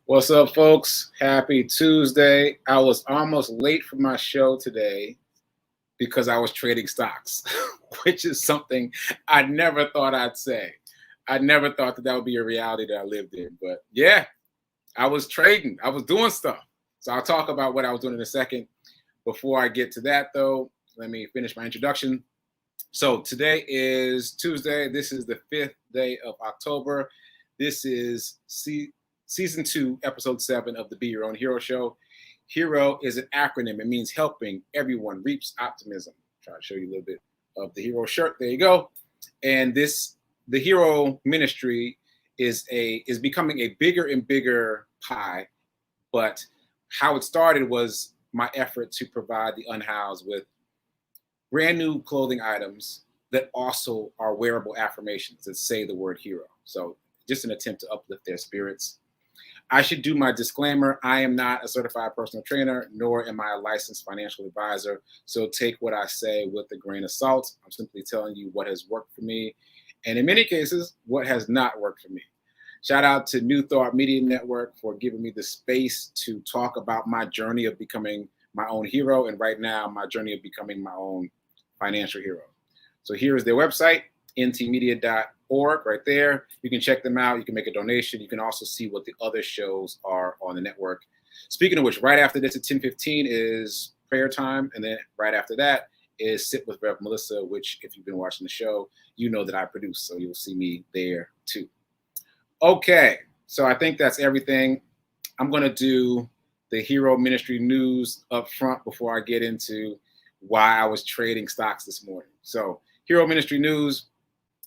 What's up, folks? Happy Tuesday. I was almost late for my show today because I was trading stocks, which is something I never thought I'd say. I never thought that would be a reality that I lived in. But yeah, I was trading, I was doing stuff. So I'll talk about what I was doing in a second. Before I get to that, though, let me finish my introduction. So today is Tuesday. This is the 5th day of October. This is season 2, episode 7 of the Be Your Own Hero show. HERO is an acronym. It means helping everyone reach optimism. Try to show you a little bit of the HERO shirt. There you go. And the HERO ministry is becoming a bigger and bigger pie. But how it started was my effort to provide the unhoused with brand new clothing items that also are wearable affirmations that say the word hero. So just an attempt to uplift their spirits. I should do my disclaimer. I am not a certified personal trainer, nor am I a licensed financial advisor. So take what I say with a grain of salt. I'm simply telling you what has worked for me, and in many cases, what has not worked for me. Shout out to New Thought Media Network for giving me the space to talk about my journey of becoming my own hero, and right now, my journey of becoming my own financial hero. So here is their website, ntmedia.org, right there. You can check them out. You can make a donation. You can also see what the other shows are on the network. Speaking of which, right after this at 10:15 is prayer time, and then right after that is Sit with Rev Melissa, which if you've been watching the show, you know that I produce, so you'll see me there too. Okay, so I think that's everything. I'm going to do the Hero Ministry news up front before I get into why I was trading stocks this morning. So Hero Ministry news,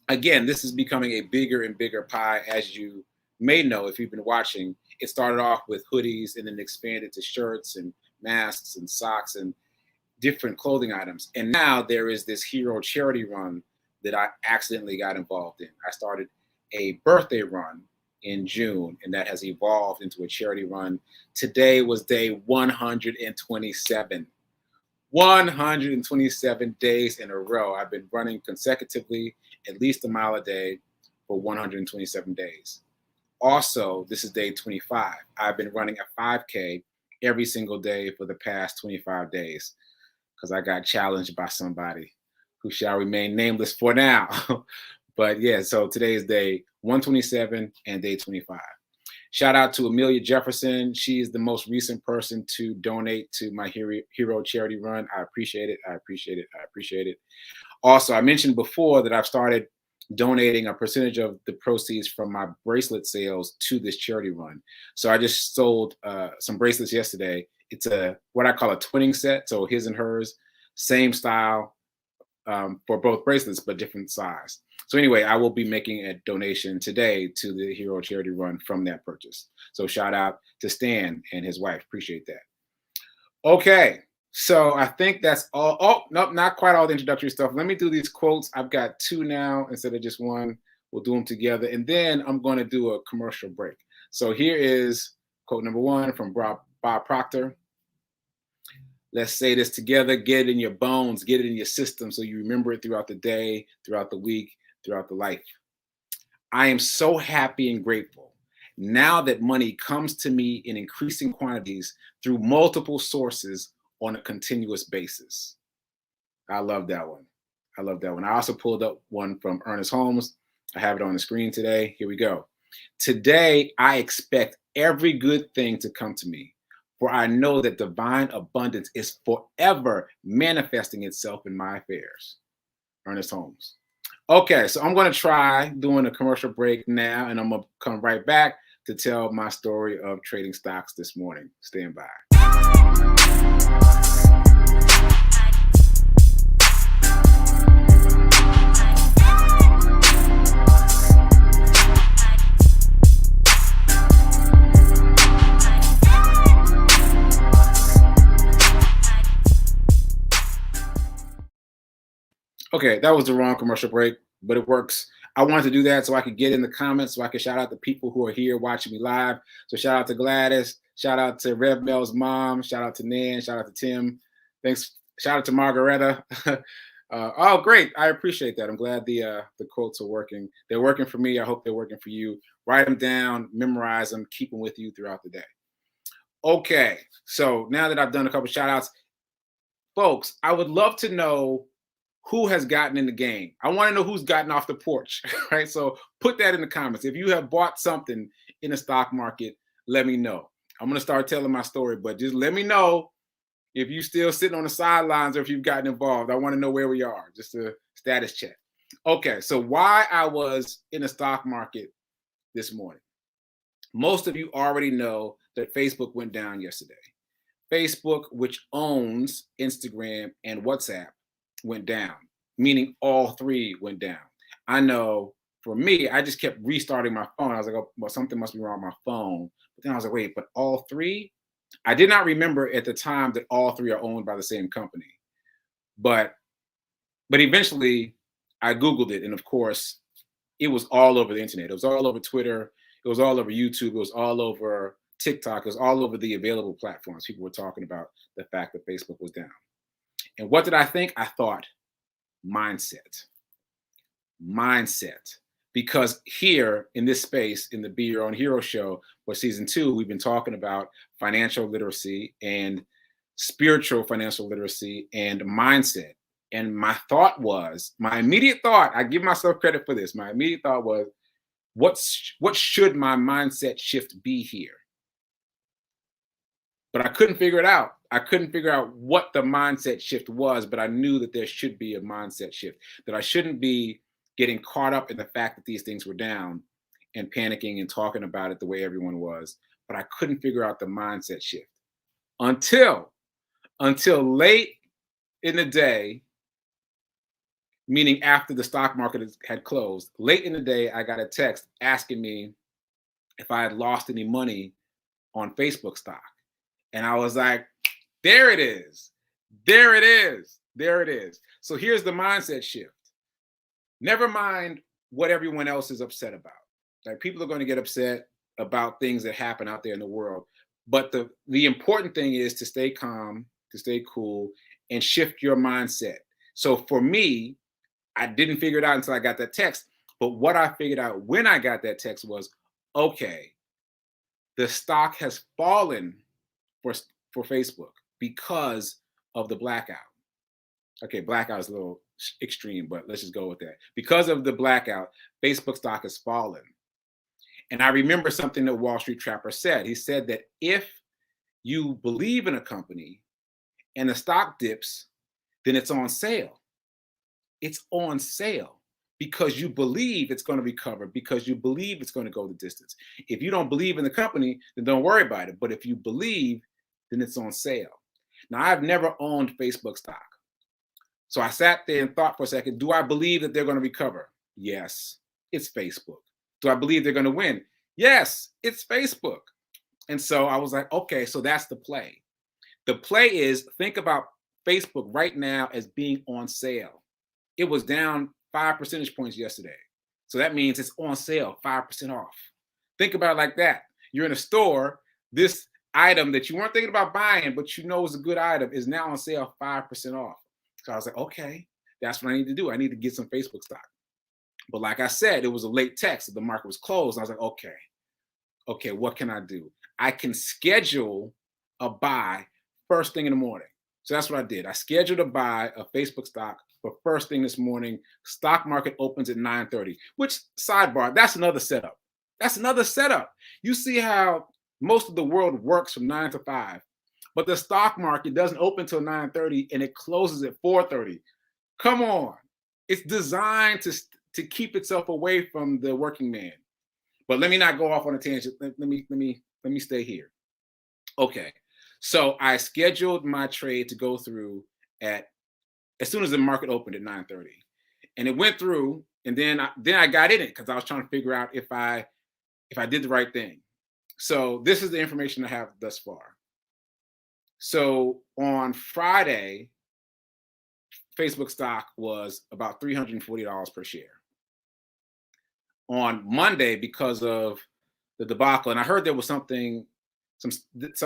again, this is becoming a bigger and bigger pie, as you may know if you've been watching. It started off with hoodies and then expanded to shirts and masks and socks and different clothing items. And now there is this Hero charity run that I accidentally got involved in. I started a birthday run in June, and that has evolved into a charity run. Today was day 127. 127 days in a row. I've been running consecutively at least a mile a day for 127 days. Also, this is day 25. I've been running a 5K every single day for the past 25 days because I got challenged by somebody who shall remain nameless for now. But yeah, so today is day 127 and day 25. Shout out to Amelia Jefferson. She is the most recent person to donate to my Hero charity run. I appreciate it. I appreciate it. I appreciate it. Also, I mentioned before that I've started donating a percentage of the proceeds from my bracelet sales to this charity run. So I just sold some bracelets yesterday. It's what I call a twinning set. So his and hers, same style for both bracelets, but different size. So anyway, I will be making a donation today to the Hero charity run from that purchase. So shout out to Stan and his wife. Appreciate that. Okay, so I think that's all. Oh, nope, not quite all the introductory stuff. Let me do these quotes. I've got 2 now instead of just 1. We'll do them together. And then I'm going to do a commercial break. So here is quote number 1 from Bob Proctor. Let's say this together. Get it in your bones. Get it in your system so you remember it throughout the day, throughout the week, throughout the life. I am so happy and grateful now that money comes to me in increasing quantities through multiple sources on a continuous basis. I love that one. I love that one. I also pulled up one from Ernest Holmes. I have it on the screen today. Here we go. Today, I expect every good thing to come to me, for I know that divine abundance is forever manifesting itself in my affairs. Ernest Holmes. Okay, so I'm going to try doing a commercial break now, and I'm going to come right back to tell my story of trading stocks this morning. Stand by. Okay, that was the wrong commercial break, but it works. I wanted to do that so I could get in the comments, so I could shout out the people who are here watching me live. So shout out to Gladys, shout out to Rev Mel's mom, shout out to Nan, shout out to Tim. Thanks. Shout out to Margaretta. Oh, great! I appreciate that. I'm glad the quotes are working. They're working for me. I hope they're working for you. Write them down, memorize them, keep them with you throughout the day. Okay, so now that I've done a couple shout outs, folks, I would love to know who has gotten in the game. I want to know who's gotten off the porch, right? So put that in the comments. If you have bought something in the stock market, let me know. I'm going to start telling my story, but just let me know if you're still sitting on the sidelines or if you've gotten involved. I want to know where we are, just a status check. Okay, so why I was in the stock market this morning. Most of you already know that Facebook went down yesterday. Facebook, which owns Instagram and WhatsApp, went down, meaning all three went down. I know for me, I just kept restarting my phone. I was like, oh, well, something must be wrong with my phone. But then I was like, wait, but all three? I did not remember at the time that all three are owned by the same company. But eventually I Googled it. And of course, it was all over the internet. It was all over Twitter. It was all over YouTube. It was all over TikTok. It was all over the available platforms. People were talking about the fact that Facebook was down. And what did I think? I thought mindset. Mindset. Because here in this space, in the Be Your Own Hero show for season 2, we've been talking about financial literacy and spiritual financial literacy and mindset. And my thought was, my immediate thought, I give myself credit for this. My immediate thought was, what should my mindset shift be here? But I couldn't figure it out. I couldn't figure out what the mindset shift was, but I knew that there should be a mindset shift, that I shouldn't be getting caught up in the fact that these things were down and panicking and talking about it the way everyone was. But I couldn't figure out the mindset shift until late in the day, meaning after the stock market had closed. Late in the day, I got a text asking me if I had lost any money on Facebook stock. And I was like, there it is. There it is. There it is. So here's the mindset shift. Never mind what everyone else is upset about. Like, people are going to get upset about things that happen out there in the world. But the important thing is to stay calm, to stay cool, and shift your mindset. So for me, I didn't figure it out until I got that text. But what I figured out when I got that text was, okay, the stock has fallen for Facebook because of the blackout. Okay, blackout is a little extreme, but let's just go with that. Because of the blackout, Facebook stock has fallen. And I remember something that Wall Street Trapper said. He said that if you believe in a company and the stock dips, then it's on sale. It's on sale because you believe it's going to recover, because you believe it's going to go the distance. If you don't believe in the company, then don't worry about it. But if you believe, then it's on sale. Now, I've never owned Facebook stock. So I sat there and thought for a second, do I believe that they're going to recover? Yes, it's Facebook. Do I believe they're going to win? Yes, it's Facebook. And so I was like, okay, so that's the play. The play is, think about Facebook right now as being on sale. It was down 5 percentage points yesterday. So that means it's on sale, 5% off. Think about it like that. You're in a store, this item that you weren't thinking about buying, but you know is a good item, is now on sale 5% off. So I was like, okay, that's what I need to do. I need to get some Facebook stock. But like I said, it was a late text. The market was closed. I was like, okay, what can I do? I can schedule a buy first thing in the morning. So that's what I did. I scheduled a buy of Facebook stock for first thing this morning. Stock market opens at 9:30, which, sidebar, that's another setup. That's another setup. You see how most of the world works from 9 to 5, but the stock market doesn't open till 9:30 and it closes at 4:30. Come on. It's designed to keep itself away from the working man. But let me not go off on a tangent. Let me stay here. Okay. So I scheduled my trade to go through as soon as the market opened at 9:30. And it went through, and then I got in it because I was trying to figure out if I did the right thing. So this is the information I have thus far. So on Friday, Facebook stock was about $340 per share. On Monday, because of the debacle, and I heard there was some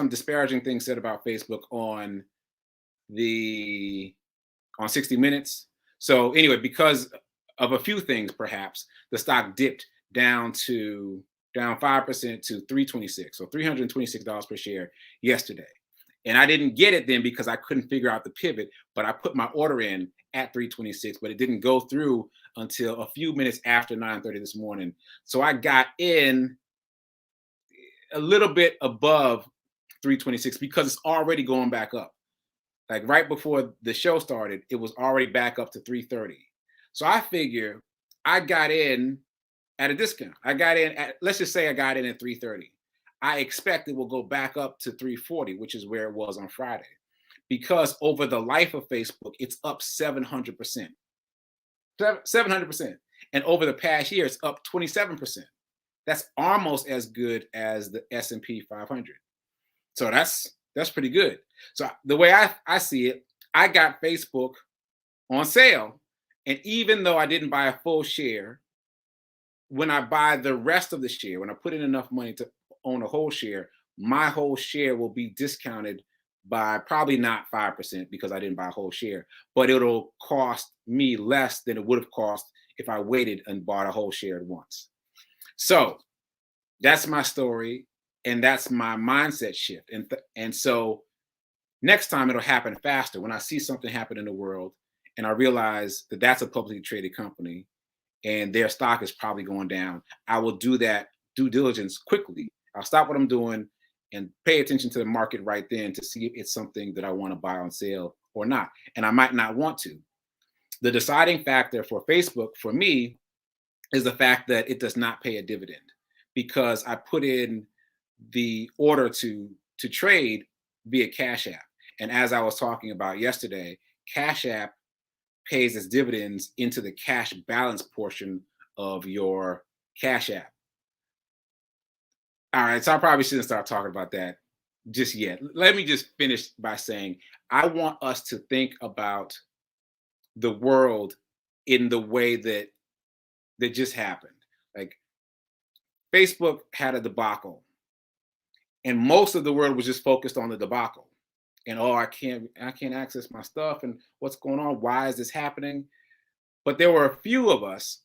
disparaging things said about Facebook on 60 Minutes. So anyway, because of a few things, perhaps the stock dipped down 5% to 326, so $326 per share yesterday. And I didn't get it then because I couldn't figure out the pivot, but I put my order in at 326, but it didn't go through until a few minutes after 9:30 this morning. So I got in a little bit above 326 because it's already going back up. Like right before the show started, it was already back up to 330. So I figure I got in at a discount. I got in at, let's just say I got in at 330. I expect it will go back up to 340, which is where it was on Friday. Because over the life of Facebook, it's up 700%. 700%. And over the past year, it's up 27%. That's almost as good as the S&P 500. So that's pretty good. So the way I see it, I got Facebook on sale. And even though I didn't buy a full share, when I buy the rest of the share, when I put in enough money to own a whole share, my whole share will be discounted by probably not 5% because I didn't buy a whole share, but it'll cost me less than it would have cost if I waited and bought a whole share at once. So that's my story, and that's my mindset shift. And so next time it'll happen faster when I see something happen in the world and I realize that that's a publicly traded company and their stock is probably going down. I will do that due diligence quickly. I'll stop what I'm doing and pay attention to the market right then to see if it's something that I want to buy on sale or not. And I might not want to. The deciding factor for Facebook, for me, is the fact that it does not pay a dividend because I put in the order to trade via Cash App. And as I was talking about yesterday, Cash App pays its dividends into the cash balance portion of your Cash App. All right, so I probably shouldn't start talking about that just yet. Let me just finish by saying I want us to think about the world in the way that just happened. Like Facebook had a debacle, and most of the world was just focused on the debacle. And I can't access my stuff, and what's going on? Why is this happening? But there were a few of us,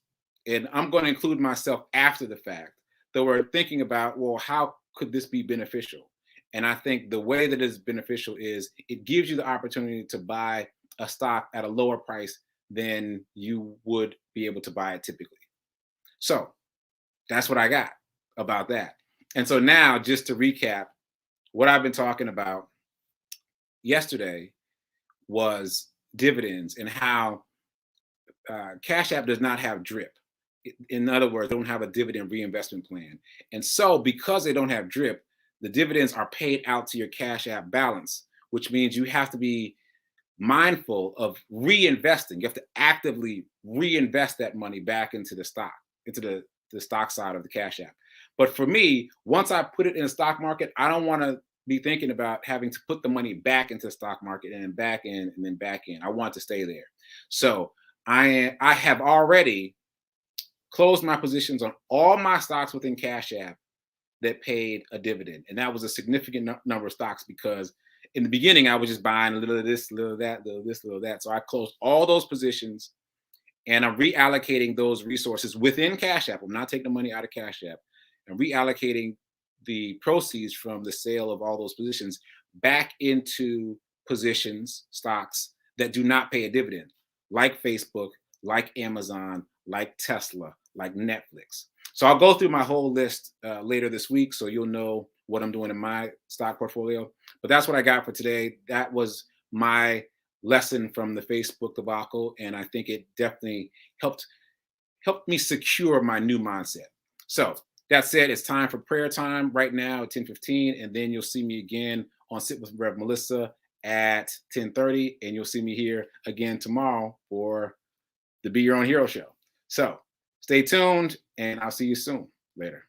and I'm going to include myself after the fact, that were thinking about, well, how could this be beneficial? And I think the way that it's beneficial is it gives you the opportunity to buy a stock at a lower price than you would be able to buy it typically. So that's what I got about that. And so now, just to recap, what I've been talking about yesterday was dividends and how Cash App does not have DRIP. In other words, they don't have a dividend reinvestment plan. And so because they don't have DRIP, the dividends are paid out to your Cash App balance, which means you have to be mindful of reinvesting. You have to actively reinvest that money back into the stock, into the stock side of the Cash App. But for me, once I put it in the stock market, I don't want to be thinking about having to put the money back into the stock market and then back in and then back in. I want to stay there. So I have already closed my positions on all my stocks within Cash App that paid a dividend. And that was a significant number of stocks because in the beginning, I was just buying a little of this, a little of that, a little of this, a little of that. So I closed all those positions and I'm reallocating those resources within Cash App. I'm not taking the money out of Cash App. I'm reallocating the proceeds from the sale of all those positions back into positions, stocks that do not pay a dividend, like Facebook, like Amazon, like Tesla, like Netflix. So I'll go through my whole list later this week so you'll know what I'm doing in my stock portfolio. But that's what I got for today. That was my lesson from the Facebook debacle, and I think it definitely helped me secure my new mindset. So that said, it's time for prayer time right now at 10:15, and then you'll see me again on Sit with Rev Melissa at 10:30, and you'll see me here again tomorrow for the Be Your Own Hero show. So stay tuned, and I'll see you soon. Later.